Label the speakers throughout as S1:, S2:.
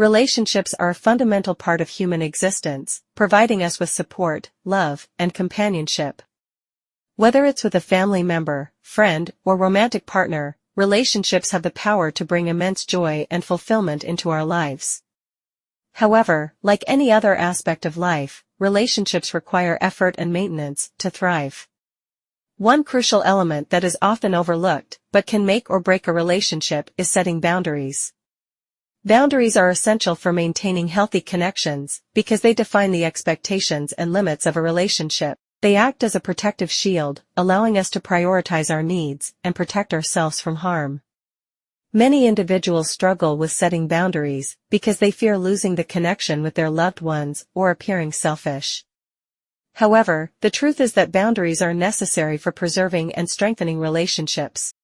S1: Relationships are a fundamental part of human existence, providing us with support, love, and companionship. Whether it's with a family member, friend, or romantic partner, relationships have the power to bring immense joy and fulfillment into our lives. However, like any other aspect of life, relationships require effort and maintenance to thrive. One crucial element that is often overlooked, but can make or break a relationship, is setting boundaries. Boundaries are essential for maintaining healthy connections, because they define the expectations and limits of a relationship. They act as a protective shield, allowing us to prioritize our needs and protect ourselves from harm. Many individuals struggle with setting boundaries because they fear losing the connection with their loved ones or appearing selfish. However, the truth is that boundaries are necessary for preserving and strengthening relationships.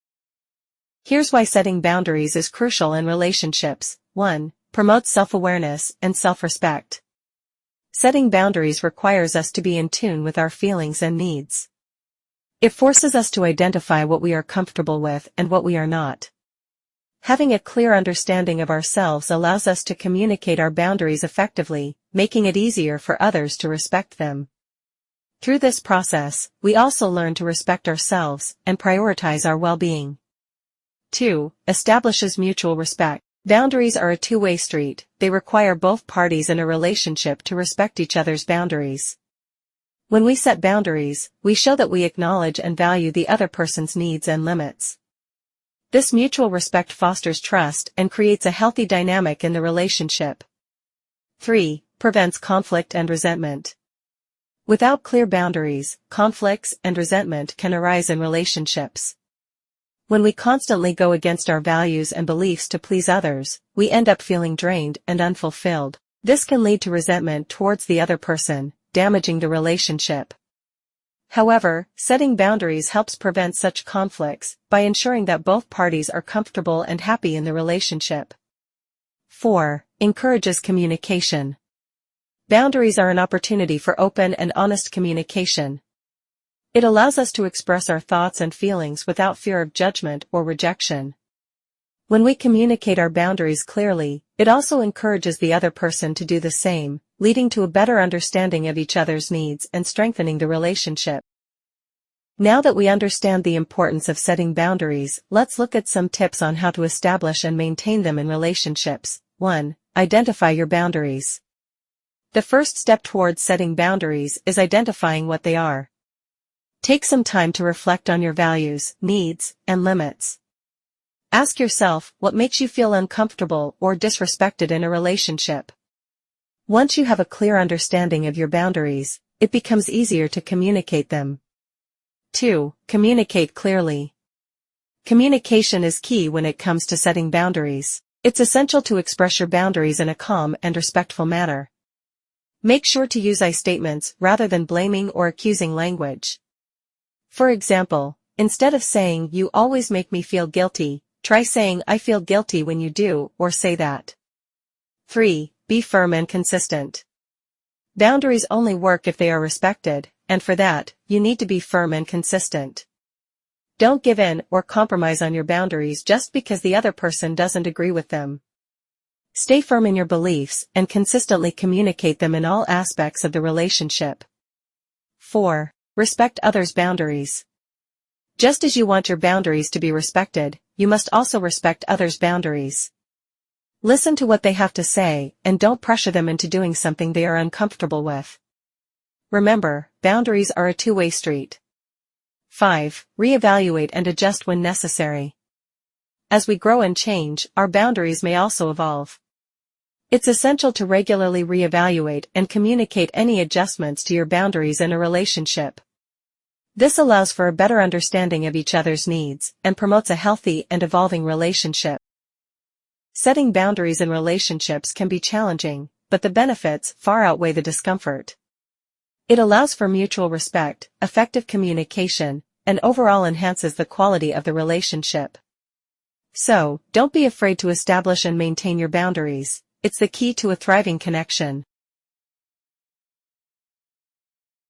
S1: Here's why setting boundaries is crucial in relationships. 1. Promotes self-awareness and self-respect. Setting boundaries requires us to be in tune with our feelings and needs. It forces us to identify what we are comfortable with and what we are not. Having a clear understanding of ourselves allows us to communicate our boundaries effectively, making it easier for others to respect them. Through this process, we also learn to respect ourselves and prioritize our well-being. 2. Establishes mutual respect. Boundaries are a two-way street. They require both parties in a relationship to respect each other's boundaries. When we set boundaries, we show that we acknowledge and value the other person's needs and limits. This mutual respect fosters trust and creates a healthy dynamic in the relationship. 3. Prevents conflict and resentment. Without clear boundaries, conflicts and resentment can arise in relationships. When we constantly go against our values and beliefs to please others, we end up feeling drained and unfulfilled. This can lead to resentment towards the other person, damaging the relationship. However, setting boundaries helps prevent such conflicts by ensuring that both parties are comfortable and happy in the relationship. 4. Encourages communication. Boundaries are an opportunity for open and honest communication. It allows us to express our thoughts and feelings without fear of judgment or rejection. When we communicate our boundaries clearly, it also encourages the other person to do the same, leading to a better understanding of each other's needs and strengthening the relationship. Now that we understand the importance of setting boundaries, let's look at some tips on how to establish and maintain them in relationships. 1. Identify your boundaries. The first step towards setting boundaries is identifying what they are. Take some time to reflect on your values, needs, and limits. Ask yourself what makes you feel uncomfortable or disrespected in a relationship. Once you have a clear understanding of your boundaries, it becomes easier to communicate them. 2. Communicate clearly. Communication is key when it comes to setting boundaries. It's essential to express your boundaries in a calm and respectful manner. Make sure to use I statements rather than blaming or accusing language. For example, instead of saying "you always make me feel guilty," try saying "I feel guilty when you do," or say that. 3. Be firm and consistent. Boundaries only work if they are respected, and for that, you need to be firm and consistent. Don't give in or compromise on your boundaries just because the other person doesn't agree with them. Stay firm in your beliefs and consistently communicate them in all aspects of the relationship. 4. Respect others' boundaries. Just as you want your boundaries to be respected, you must also respect others' boundaries. Listen to what they have to say, and don't pressure them into doing something they are uncomfortable with. Remember, boundaries are a two-way street. 5. Reevaluate and adjust when necessary. As we grow and change, our boundaries may also evolve. It's essential to regularly reevaluate and communicate any adjustments to your boundaries in a relationship. This allows for a better understanding of each other's needs and promotes a healthy and evolving relationship. Setting boundaries in relationships can be challenging, but the benefits far outweigh the discomfort. It allows for mutual respect, effective communication, and overall enhances the quality of the relationship. So, don't be afraid to establish and maintain your boundaries. It's the key to a thriving connection.